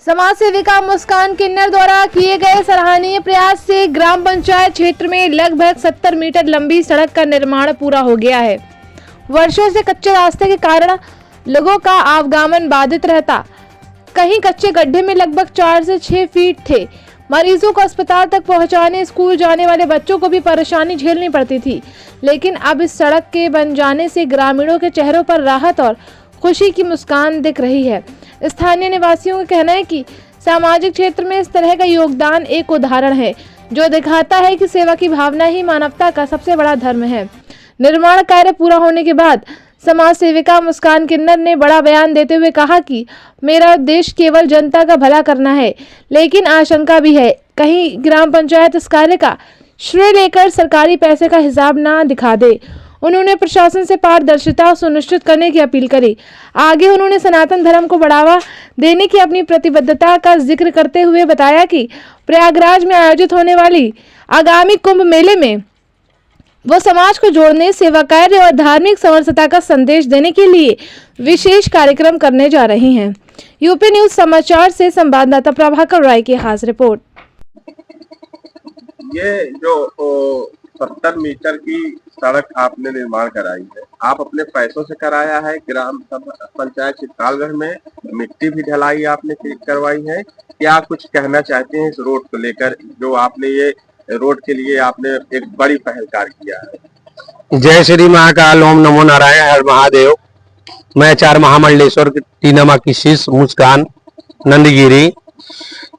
समाज सेविका मुस्कान किन्नर द्वारा किए गए सराहनीय प्रयास से ग्राम पंचायत क्षेत्र में लगभग 70 मीटर लंबी सड़क का निर्माण पूरा हो गया है। वर्षों से कच्चे रास्ते के कारण लोगों का आवागमन बाधित रहता। कहीं कच्चे गड्ढे में लगभग 4 से 6 फीट थे। मरीजों को अस्पताल तक पहुंचाने, स्कूल जाने वाले बच्चों को भी परेशानी झेलनी पड़ती थी। लेकिन अब इस सड़क के बन जाने से ग्रामीणों के चेहरों पर राहत और खुशी की मुस्कान दिख रही है। स्थानीय निवासियों का कहना है कि सामाजिक क्षेत्र में इस तरह का योगदान एक उदाहरण है जो दिखाता है कि सेवा की भावना ही मानवता का सबसे बड़ा धर्म है। निर्माण कार्य पूरा होने के बाद समाज सेविका मुस्कान किन्नर ने बड़ा बयान देते हुए कहा कि मेरा उद्देश्य केवल जनता का भला करना है, लेकिन आशंका भी है कहीं ग्राम पंचायत इस कार्य का श्रेय लेकर सरकारी पैसे का हिसाब ना दिखा दे। उन्होंने प्रशासन से पारदर्शिता सुनिश्चित करने की अपील करी। आगे उन्होंने सनातन धर्म को बढ़ावा देने की अपनी प्रतिबद्धता का जिक्र करते हुए बताया कि प्रयागराज में आयोजित होने वाली आगामी कुंभ मेले में वो समाज को जोड़ने, सेवा कार्य और धार्मिक समरसता का संदेश देने के लिए विशेष कार्यक्रम करने जा रही हैं। यूपी न्यूज समाचार से संवाददाता प्रभाकर राय की खास रिपोर्ट। ये जो 70 मीटर की सड़क आपने निर्माण कराई है, आप अपने पैसों से कराया है। ग्राम पंचायत चित्तालगढ़ में मिट्टी भी ढलाई आपने करवाई है। क्या कुछ कहना चाहते हैं इस रोड को लेकर, जो आपने ये रोड के लिए आपने एक बड़ी पहल कार्य किया है? जय श्री महाकाल, ओम नमो नारायण, हर महादेव। मैं 4 महामंडलेश्वर की 3 माँ की शिष्य मुस्कान नंदगिरी।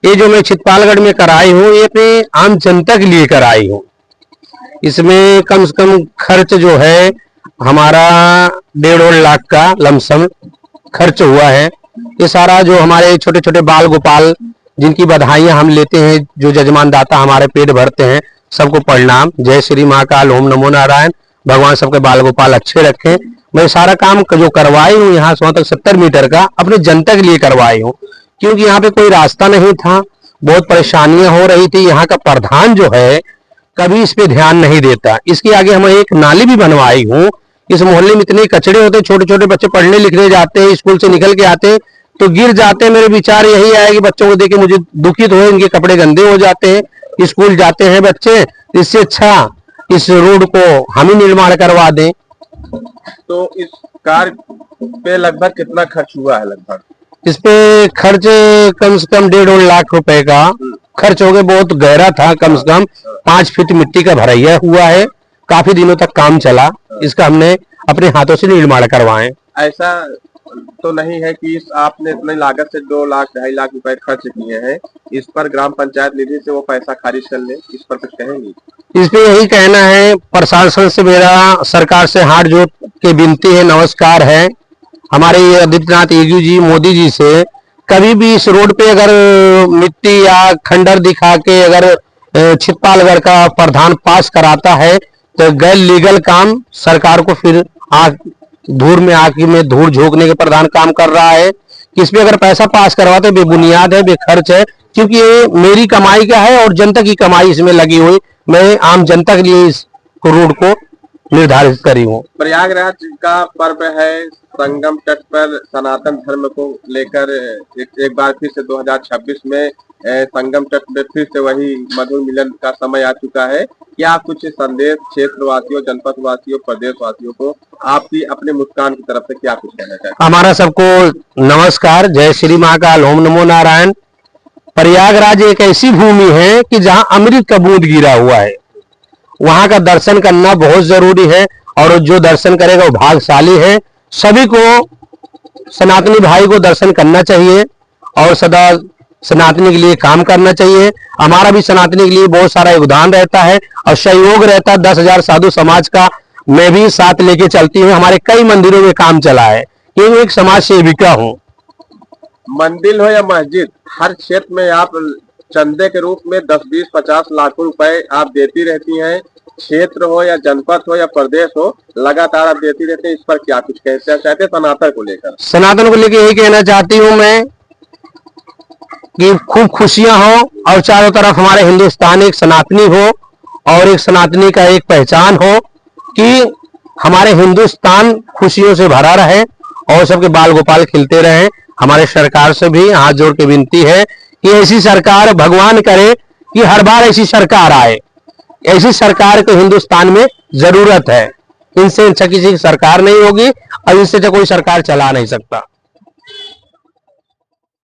ये जो मैं चित्तालगढ़ में कराई हूँ, ये अपने आम जनता के लिए कराई हूँ। इसमें कम से कम खर्च जो है हमारा 1.5 लाख का लमसम खर्च हुआ है। ये सारा जो हमारे छोटे छोटे बाल गोपाल जिनकी बधाइयां हम लेते हैं, जो जजमान दाता हमारे पेट भरते हैं, सबको प्रणाम। जय श्री महाकाल, ओम नमो नारायण। भगवान सबके बाल गोपाल अच्छे रखें। मैं सारा काम जो करवाई हूँ यहाँ से वहां तक 70 मीटर का अपने जनता के लिए करवाई हूँ, क्योंकि यहाँ पे कोई रास्ता नहीं था, बहुत परेशानियां हो रही थी। यहाँ का प्रधान जो है कभी इस पे ध्यान नहीं देता। इसके आगे हम एक नाली भी बनवाई हूँ। इस मोहल्ले में इतने कचड़े होते, छोटे छोटे बच्चे पढ़ने लिखने जाते हैं, स्कूल से निकल के आते हैं तो गिर जाते हैं। मेरे विचार यही आया कि बच्चों को देख के मुझे दुखित हो, इनके कपड़े गंदे हो जाते हैं, स्कूल जाते हैं बच्चे। इससे अच्छा इस रोड को हम ही निर्माण करवा दें। तो इस कार्य पे लगभग कितना खर्च हुआ है? लगभग इस पे खर्च कम से कम 1.5 लाख रुपए का खर्च हो गया। बहुत गहरा था, कम से कम 5 फीट मिट्टी का भरैया हुआ है। काफी दिनों तक काम चला। इसका हमने अपने हाथों से निर्माण करवाए। ऐसा तो नहीं है कि आपने इतनी लागत से 2 लाख 2.5 लाख रुपए खर्च किए हैं, इस पर ग्राम पंचायत निधि से वो पैसा खारिज कर ले, इस पर कुछ कहेंगे? इस पे यही कहना है, प्रशासन से मेरा सरकार से हाथ जोड़ के विनती है, नमस्कार है हमारे आदित्यनाथ योगी जी, मोदी जी से, कभी भी इस रोड पे अगर मिट्टी या खंडर दिखा के अगर चित्तालगढ़ का प्रधान पास कराता है तो गैर लीगल काम सरकार को फिर धूल में आके में धूल झोंकने के प्रधान काम कर रहा है। इस पे अगर पैसा पास करवाते बेबुनियाद है, बेखर्च है, क्योंकि ये मेरी कमाई का है और जनता की कमाई इसमें लगी हुई। मैं आम जनता के लिए इस रोड को निर्धारित करी हूँ। प्रयागराज का पर्व है, संगम तट पर सनातन धर्म को लेकर एक बार फिर से 2026 में संगम तट में फिर से वही मधुर मिलन का समय आ चुका है। क्या कुछ संदेश क्षेत्रवासियों, जनपद वासियों, प्रदेश वासियों को आपकी अपने मुस्कान की तरफ से क्या कुछ कहना चाहिए? हमारा सबको नमस्कार, जय श्री महाकाल, ओम नमो नारायण। प्रयागराज एक ऐसी भूमि है कि जहाँ अमृत का बूंद गिरा हुआ है। वहां का दर्शन करना बहुत जरूरी है और जो दर्शन करेगा वो भाग्यशाली है। सभी को, सनातनी भाई को दर्शन करना चाहिए और सदा सनातनी के लिए काम करना चाहिए। हमारा भी सनातनी के लिए बहुत सारा योगदान रहता है और सहयोग रहता है। 10,000 साधु समाज का मैं भी साथ लेके चलती हूँ। हमारे कई मंदिरों में काम चला है, क्योंकि एक समाज सेविका हूँ। मंदिर हो या मस्जिद, हर क्षेत्र में आप चंदे के रूप में 10, 20, 50 लाखों रुपए आप देती रहती हैं। क्षेत्र हो या जनपद हो या प्रदेश हो, लगातार आप देती रहते हैं। इस पर क्या कुछ कहना चाहते हैं सनातन को लेकर? सनातन को लेकर यही कहना चाहती हूँ मैं कि खूब खुशियां हो और चारों तरफ हमारे हिंदुस्तान एक सनातनी हो और एक सनातनी का एक पहचान हो कि हमारे हिंदुस्तान खुशियों से भरा रहे और सबके बाल गोपाल खिलते रहे। हमारे सरकार से भी हाथ जोड़ के विनती है कि ऐसी सरकार भगवान करे कि हर बार ऐसी सरकार आए। ऐसी सरकार को हिंदुस्तान में जरूरत है। इनसे अच्छा किसी की सरकार नहीं होगी और इनसे तो कोई सरकार चला नहीं सकता।